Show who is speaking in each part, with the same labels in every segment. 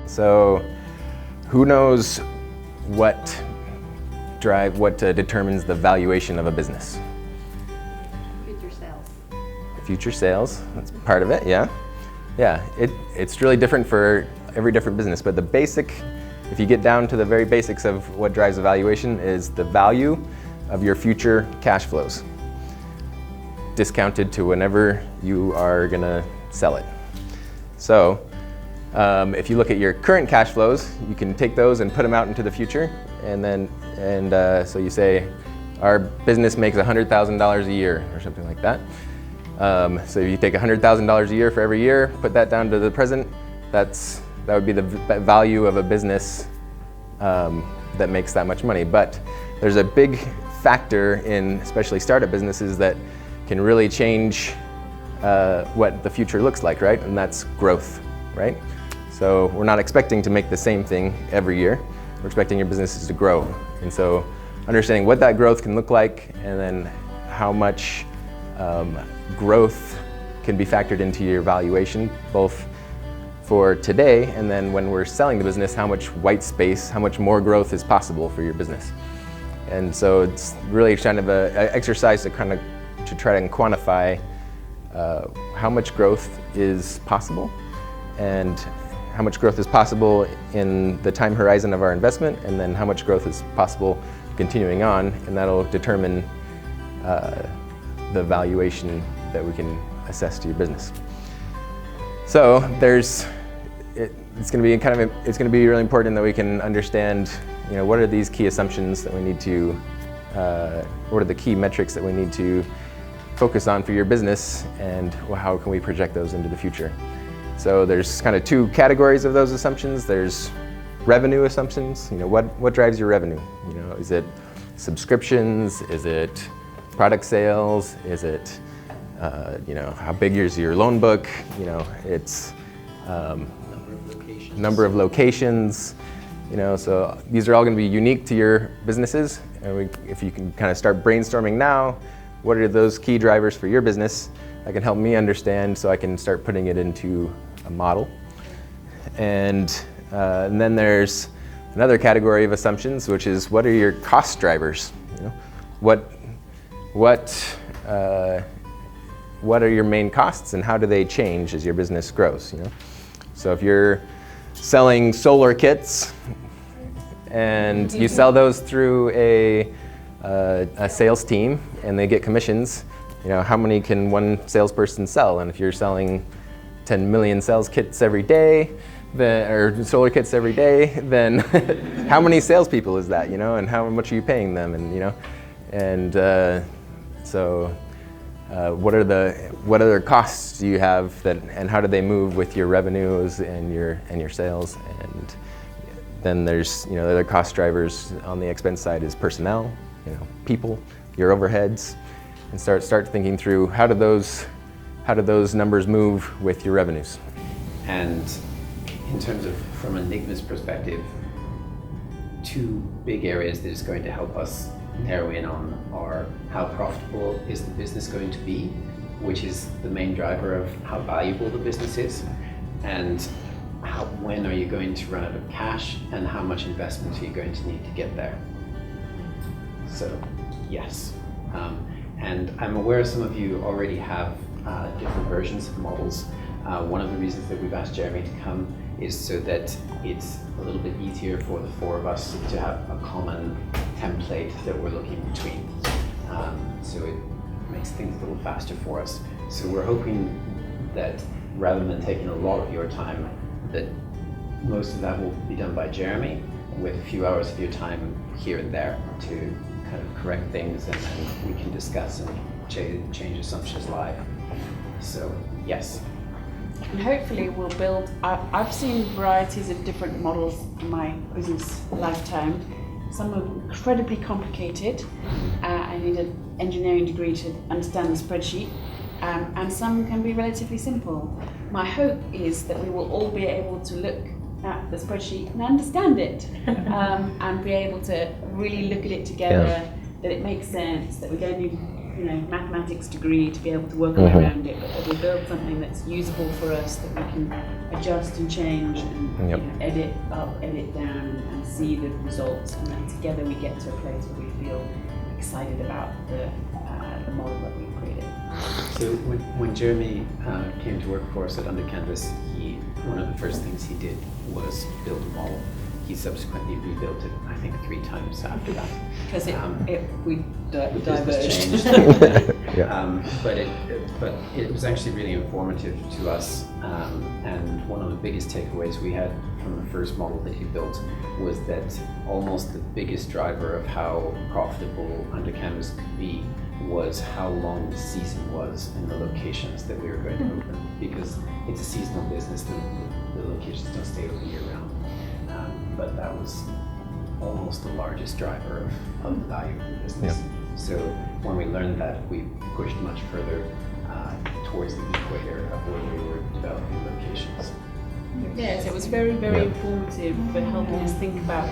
Speaker 1: So who knows what determines the valuation of a business?
Speaker 2: Future sales.
Speaker 1: Future sales, that's part of it, yeah. Yeah, it's really different for every different business, but the basic, if you get down to the very basics of what drives a valuation, is the value of your future cash flows, discounted to whenever you are gonna sell it. So if you look at your current cash flows, you can take those and put them out into the future, so you say our business makes $100,000 a year or something like that. So if you take $100,000 a year for every year, put that down to the present, that would be the value of a business that makes that much money. But there's a big factor in especially startup businesses that can really change what the future looks like, right? And that's growth, right? So we're not expecting to make the same thing every year. We're expecting your businesses to grow. And so understanding what that growth can look like, and then how much growth can be factored into your valuation, both for today and then when we're selling the business, how much white space, how much more growth is possible for your business. And so it's really kind of an exercise to try and quantify how much growth is possible, and how much growth is possible in the time horizon of our investment, and then how much growth is possible continuing on, and that'll determine the valuation that we can assess to your business. So it's going to be really important that we can understand, what are these key assumptions that we need to, what are the key metrics that we need to focus on for your business, and how can we project those into the future. So there's kind of two categories of those assumptions. There's revenue assumptions. What drives your revenue? Is it subscriptions? Is it product sales? Is it how big is your loan book? It's number of locations. So these are all going to be unique to your businesses. And if you can kind of start brainstorming now, what are those key drivers for your business that can help me understand, so I can start putting it into a model. And then there's another category of assumptions, which is, what are your cost drivers? What are your main costs, and how do they change as your business grows? So if you're selling solar kits and you sell those through a sales team and they get commissions, how many can one salesperson sell? And if you're selling 10 million sales kits every day, or solar kits every day, then how many salespeople is that? And how much are you paying them? And so what other costs do you have and how do they move with your revenues and your sales? And then there's other cost drivers on the expense side is personnel, people, your overheads, and start thinking through how do those numbers move with your revenues.
Speaker 3: And in terms of, from Enygma's perspective, two big areas that is going to help us narrow in on are how profitable is the business going to be, which is the main driver of how valuable the business is, and when are you going to run out of cash, and how much investment are you going to need to get there. So yes, and I'm aware some of you already have different versions of models. One of the reasons that we've asked Jeremy to come is so that it's a little bit easier for the four of us to have a common template that we're looking between. So it makes things a little faster for us. So we're hoping that rather than taking a lot of your time, that most of that will be done by Jeremy, with a few hours of your time here and there to kind of correct things, and then we can discuss and change assumptions live. So yes.
Speaker 4: And hopefully we'll build, I've seen varieties of different models in my business lifetime. Some are incredibly complicated. I need an engineering degree to understand the spreadsheet. And some can be relatively simple. My hope is that we will all be able to look at the spreadsheet and understand it, and be able to really look at it together, that it makes sense, that we don't need mathematics degree to be able to work our way around it, but that we build something that's usable for us, that we can adjust and change and edit up, edit down, and see the results, and then together we get to a place where we feel excited about the model that we've created.
Speaker 3: So when Jeremy came to work for us at Under Canvas, one of the first things he did was build a model. He subsequently rebuilt it, I think, 3 times after that.
Speaker 4: Because we
Speaker 3: the
Speaker 4: diverged.
Speaker 3: business changed.
Speaker 1: Yeah.
Speaker 3: But it was actually really informative to us, and one of the biggest takeaways we had from the first model that he built was that almost the biggest driver of how profitable Under Canvas could be was how long the season was in the locations that we were going to open, because it's a seasonal business. The locations don't stay open year round, but that was almost the largest driver of the value of the business.
Speaker 1: Yeah.
Speaker 3: So when we learned that, we pushed much further towards the equator of where we were developing locations.
Speaker 4: Yes, it was very, very informative for helping us think about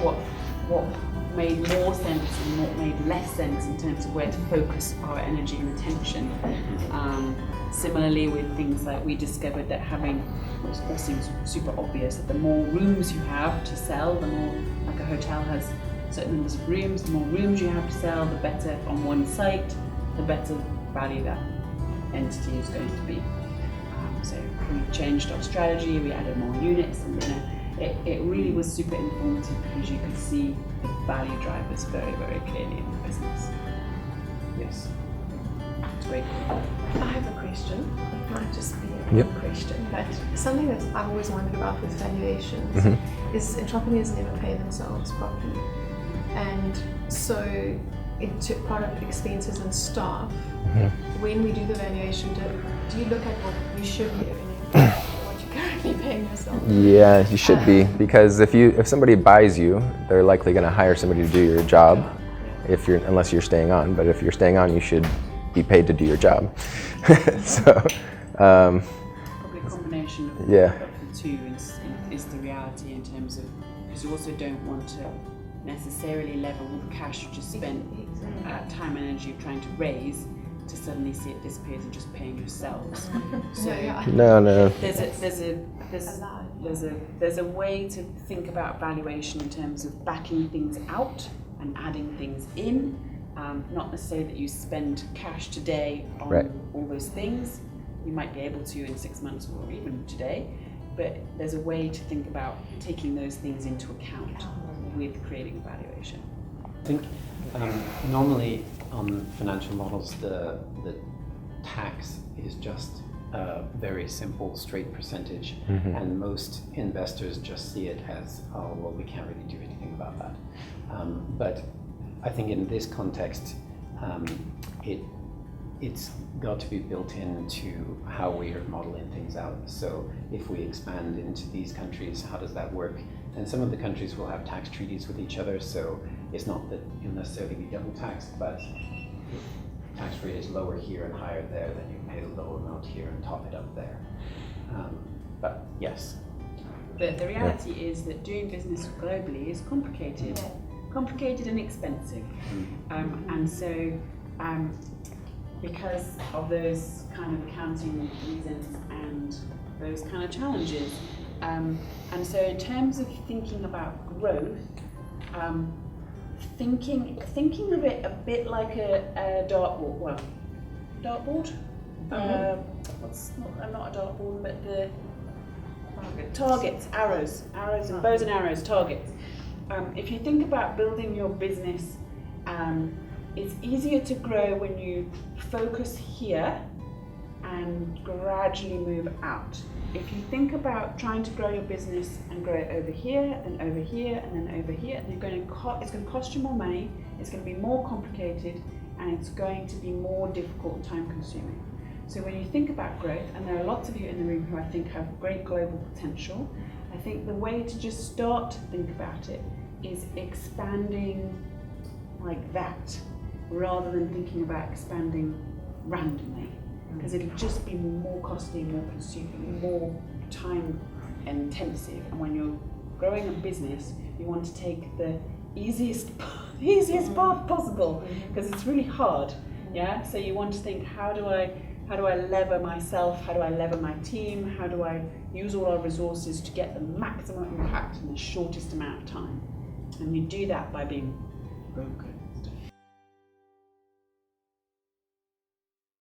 Speaker 4: what made more sense and what made less sense in terms of where to focus our energy and attention. Similarly with things like we discovered that having, which all seems super obvious, that the more rooms you have to sell, the more, like a hotel has certain numbers of rooms, the more rooms you have to sell, the better on one site, the better value that entity is going to be. So we changed our strategy, we added more units, and it really was super informative because you could see the value drivers very, very clearly in the business.
Speaker 3: Yes.
Speaker 4: It's great.
Speaker 5: I have a question. It might just be a question, but something that I've always wondered about with valuations is entrepreneurs never pay themselves properly. And so it took part of expenses and staff. When we do the valuation, do you look at what you should be earning, what you're currently paying yourself?
Speaker 1: Yeah, you should be, because if somebody buys you, they're likely going to hire somebody to do your job, unless you're staying on. But if you're staying on, you should be paid to do your job. So
Speaker 4: Probably a combination of
Speaker 1: Yeah.
Speaker 4: the two is the reality in terms of, because you also don't want to necessarily level the cash you just spent time and energy of trying to raise to suddenly see it disappears and just paying yourselves. So
Speaker 1: no.
Speaker 4: there's a way to think about valuation in terms of backing things out and adding things in. Not necessarily that you spend cash today on all those things. You might be able to in 6 months or even today, but there's a way to think about taking those things into account with creating a valuation.
Speaker 3: I think normally on financial models, the tax is just a very simple, straight percentage, and most investors just see it as, oh, well, we can't really do anything about that. But I think in this context, it's got to be built into how we are modeling things out. So if we expand into these countries, how does that work? And some of the countries will have tax treaties with each other, so it's not that you'll necessarily be double taxed, but if tax rate is lower here and higher there, then you pay the lower amount here and top it up there. But yes.
Speaker 4: But the reality is that doing business globally is complicated. Complicated and expensive. And so because of those kind of accounting reasons and those kind of challenges, and so in terms of thinking about growth, thinking of it a bit like a dartboard. Well, dartboard. Not a dartboard, but the targets, arrows, and bows and arrows, targets. If you think about building your business, it's easier to grow when you focus here and gradually move out. If you think about trying to grow your business and grow it over here, and over here, and then over here, and it's going to cost you more money, it's going to be more complicated, and it's going to be more difficult and time-consuming. So when you think about growth, and there are lots of you in the room who I think have great global potential, I think the way to just start to think about it is expanding like that, rather than thinking about expanding randomly, because it'll just be more costly, more consuming, more time intensive. And when you're growing a business, you want to take the easiest path possible, because it's really hard Yeah, so you want to think, how do I lever myself? How do I lever my team? How do I use all our resources to get the maximum impact in the shortest amount of time? And you do that by being broken.